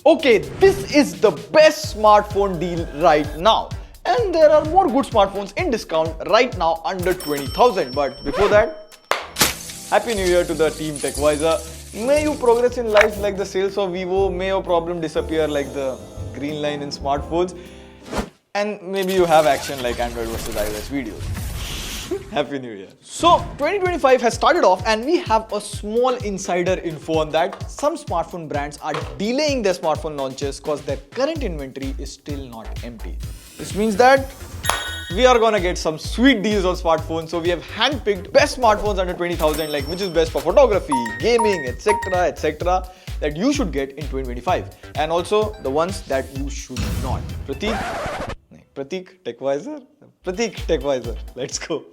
Okay, this is the best smartphone deal right now. And there are more good smartphones in discount right now under 20,000. But before that, Happy New Year to the team TechWiser. May you progress in life like the sales of Vivo. May your problem disappear like the green line in smartphones. And maybe you have action like Android versus iOS videos. Happy New Year. So 2025 has started off and we have a small insider info on that. Some smartphone brands are delaying their smartphone launches because their current inventory is still not empty. This means that we are gonna get some sweet deals on smartphones. So we have handpicked best smartphones under 20,000, like which is best for photography, gaming, etc. that you should get in 2025. And also the ones that you should not. Pratik, TechWiser. Let's go.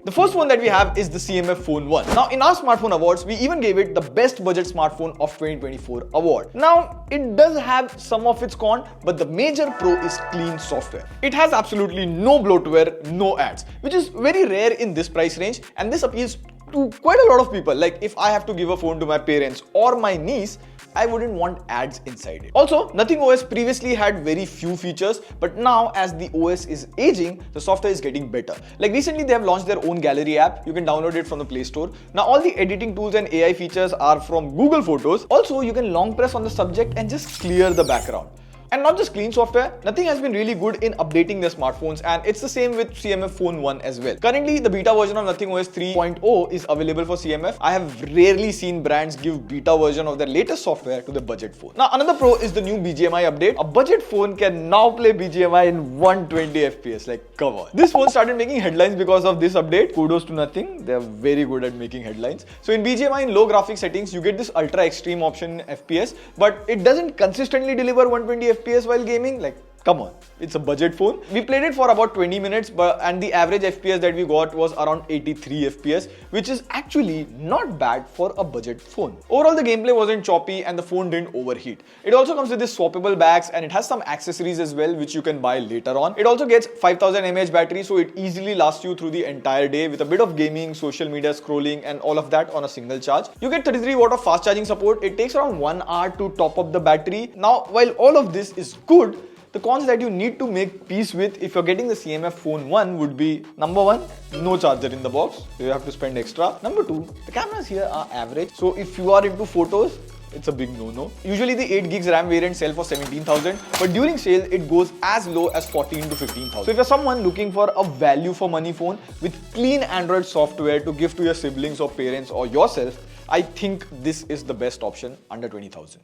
The first one that we have is the CMF Phone 1. Now in our smartphone awards, we even gave it the best budget smartphone of 2024 award. Now it does have some of its con, but the major pro is clean software. It has absolutely no bloatware, no ads, which is very rare in this price range, and this appeals to quite a lot of people. Like if I have to give a phone to my parents or my niece, I wouldn't want ads inside it. Also, Nothing OS previously had very few features, but now as the OS is aging, the software is getting better. Like recently they have launched their own gallery app. You can download it from the Play Store. Now all the editing tools and AI features are from Google Photos. Also, you can long press on the subject and just clear the background. And not just clean software, Nothing has been really good in updating their smartphones, and it's the same with CMF Phone 1 as well. Currently, the beta version of Nothing OS 3.0 is available for CMF. I have rarely seen brands give beta version of their latest software to the budget phone. Now, another pro is the new BGMI update. A budget phone can now play BGMI in 120 FPS. Like, come on. This phone started making headlines because of this update. Kudos to Nothing. They are very good at making headlines. So in BGMI, in low graphic settings, you get this ultra extreme option in FPS, but it doesn't consistently deliver 120 FPS while gaming. Like, come on, it's a budget phone. We played it for about 20 minutes, and the average FPS that we got was around 83 FPS, which is actually not bad for a budget phone. Overall, the gameplay wasn't choppy and the phone didn't overheat. It also comes with this swappable bags, and it has some accessories as well, which you can buy later on. It also gets 5000 mAh battery, so it easily lasts you through the entire day with a bit of gaming, social media scrolling, and all of that on a single charge. You get 33 watt of fast charging support. It takes around 1 hour to top up the battery. Now, while all of this is good, the cons that you need to make peace with if you're getting the CMF Phone 1 would be, number 1, no charger in the box, so you have to spend extra. Number 2, the cameras here are average, so if you are into photos, it's a big no-no. Usually the 8 gigs RAM variant sell for 17,000, but during sale it goes as low as 14 to 15,000. So if you're someone looking for a value for money phone with clean Android software to give to your siblings or parents or yourself, I think this is the best option under 20,000.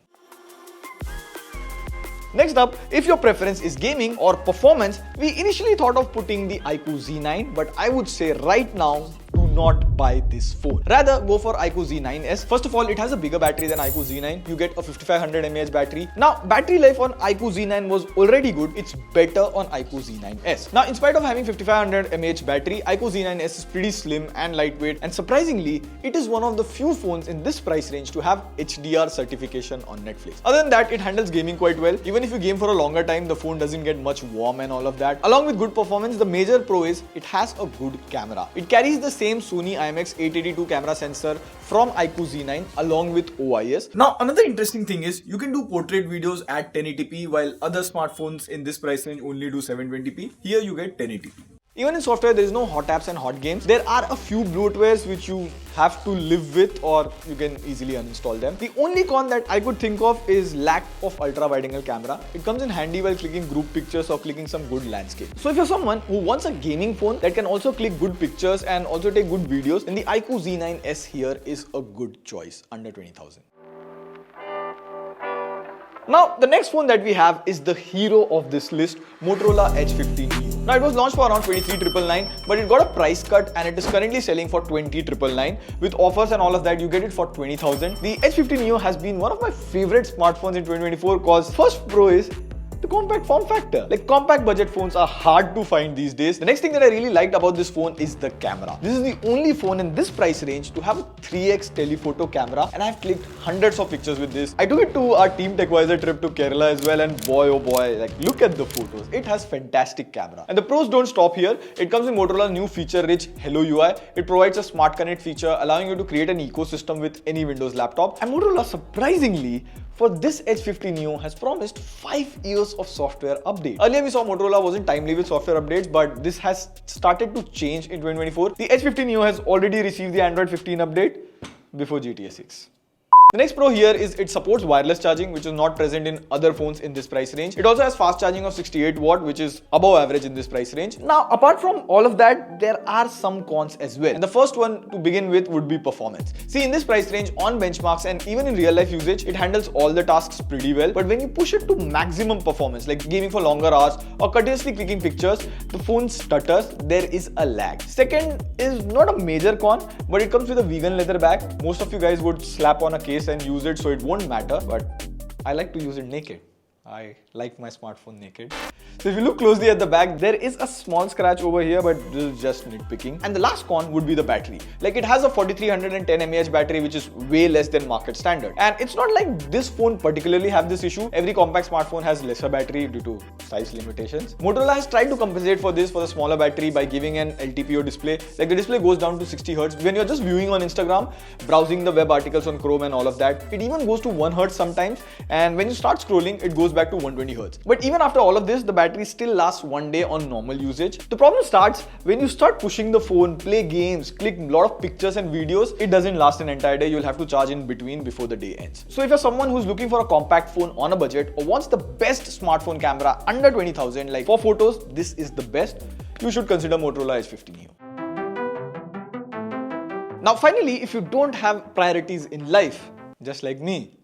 Next up, if your preference is gaming or performance, we initially thought of putting the iQOO Z9, but I would say right now, do not buy this phone. Rather, go for iQOO Z9s. First of all, it has a bigger battery than iQOO Z9. You get a 5500 mAh battery. Now, battery life on iQOO Z9 was already good. It's better on iQOO Z9s. Now, in spite of having 5500 mAh battery, iQOO Z9s is pretty slim and lightweight, and surprisingly, it is one of the few phones in this price range to have HDR certification on Netflix. Other than that, it handles gaming quite well. Even if you game for a longer time, the phone doesn't get much warm and all of that. Along with good performance, the major pro is it has a good camera. It carries the same Sony IMX882 camera sensor from iQOO Z9 along with OIS. Now, another interesting thing is you can do portrait videos at 1080p while other smartphones in this price range only do 720p. Here you get 1080p. Even in software, there is no hot apps and hot games. There are a few bloatwares which you have to live with, or you can easily uninstall them. The only con that I could think of is lack of ultra wide angle camera. It comes in handy while clicking group pictures or clicking some good landscape. So if you're someone who wants a gaming phone that can also click good pictures and also take good videos, then the iQOO Z9s here is a good choice under 20,000. Now, the next phone that we have is the hero of this list, Motorola Edge 15 Neo. Now, it was launched for around 23,999, but it got a price cut and it is currently selling for 20,999. With offers and all of that, you get it for 20,000. The Edge 15 Neo has been one of my favorite smartphones in 2024 because first pro is the compact form factor. Like, compact budget phones are hard to find these days. The next thing that I really liked about this phone is the camera. This is the only phone in this price range to have a 3x telephoto camera, and I've clicked hundreds of pictures with this. I took it to our Team TechWiser trip to Kerala as well, and boy oh boy, like, look at the photos. It has fantastic camera. And the pros don't stop here. It comes with Motorola's new feature-rich Hello UI. It provides a smart connect feature, allowing you to create an ecosystem with any Windows laptop. And Motorola, surprisingly, for this Edge 50 Neo has promised 5 years of software update. Earlier we saw Motorola wasn't timely with software updates, but this has started to change in 2024. The Edge 50 Neo has already received the Android 15 update before GTA 6. The next pro here is it supports wireless charging, which is not present in other phones in this price range. It also has fast charging of 68 watt, which is above average in this price range. Now, apart from all of that, there are some cons as well. And the first one to begin with would be performance. See, in this price range, on benchmarks and even in real life usage, it handles all the tasks pretty well. But when you push it to maximum performance, like gaming for longer hours or continuously clicking pictures, the phone stutters. There is a lag. Second is not a major con, but it comes with a vegan leather bag. Most of you guys would slap on a case and use it, so it won't matter, but I like to use it naked. I like my smartphone naked. So if you look closely at the back, there is a small scratch over here, but this is just nitpicking. And the last con would be the battery. Like, it has a 4310 mAh battery, which is way less than market standard. And it's not like this phone particularly have this issue. Every compact smartphone has lesser battery due to size limitations. Motorola has tried to compensate for this for the smaller battery by giving an LTPO display. Like, the display goes down to 60 Hz. When you're just viewing on Instagram, browsing the web articles on Chrome and all of that, it even goes to 1 Hz sometimes. And when you start scrolling, it goes back to 120 Hz. But even after all of this, the battery still lasts 1 day on normal usage. The problem starts when you start pushing the phone, play games, click a lot of pictures and videos. It doesn't last an entire day. You'll have to charge in between before the day ends. So if you're someone who's looking for a compact phone on a budget or wants the best smartphone camera under 20,000, like for photos, this is the best. You should consider Motorola Edge 50 Neo. Now finally, if you don't have priorities in life, just like me,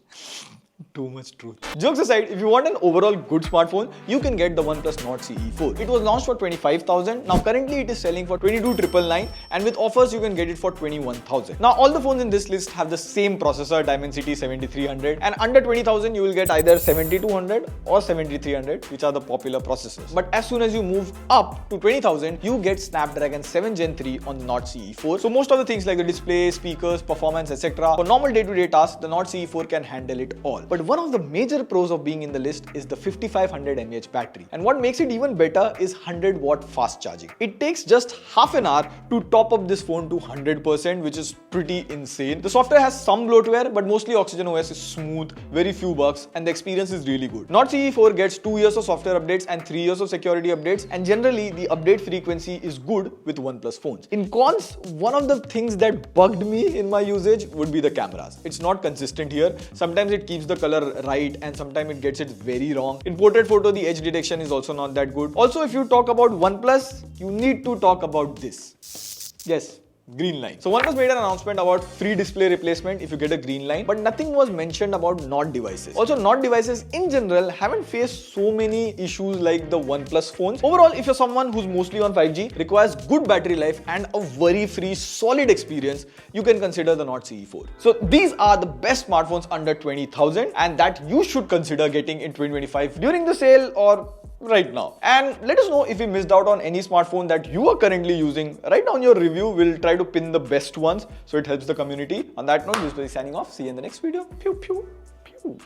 too much truth. Jokes aside, if you want an overall good smartphone, you can get the OnePlus Nord CE4. It was launched for 25,000. Now currently it is selling for 22,999, and with offers you can get it for 21,000. Now all the phones in this list have the same processor, Dimensity 7300, and under 20,000 you will get either 7200 or 7300, which are the popular processors. But as soon as you move up to 20,000, you get Snapdragon 7 Gen 3 on the Nord CE4. So most of the things like the display, speakers, performance, etc. for normal day-to-day tasks, the Nord CE4 can handle it all. But one of the major pros of being in the list is the 5500 mAh battery. And what makes it even better is 100 watt fast charging. It takes just half an hour to top up this phone to 100%, which is pretty insane. The software has some bloatware, but mostly Oxygen OS is smooth, very few bugs, and the experience is really good. Nord CE4 gets 2 years of software updates and 3 years of security updates, and generally the update frequency is good with OnePlus phones. In cons, one of the things that bugged me in my usage would be the cameras. It's not consistent here. Sometimes it keeps the color right and sometimes it gets it very wrong. In portrait photo, the edge detection is also not that good. Also, if you talk about OnePlus, you need to talk about this. Yes, green line. So OnePlus made an announcement about free display replacement if you get a green line, but nothing was mentioned about Nord devices. Also, Nord devices in general haven't faced so many issues like the OnePlus phones. Overall, if you're someone who's mostly on 5G, requires good battery life and a worry-free solid experience, you can consider the Nord CE4. So these are the best smartphones under 20,000 and that you should consider getting in 2025 during the sale or right now. And let us know if you missed out on any smartphone that you are currently using. Write down your review. We'll try to pin the best ones so it helps the community. On that note, this is signing off. See you in the next video. Pew pew pew.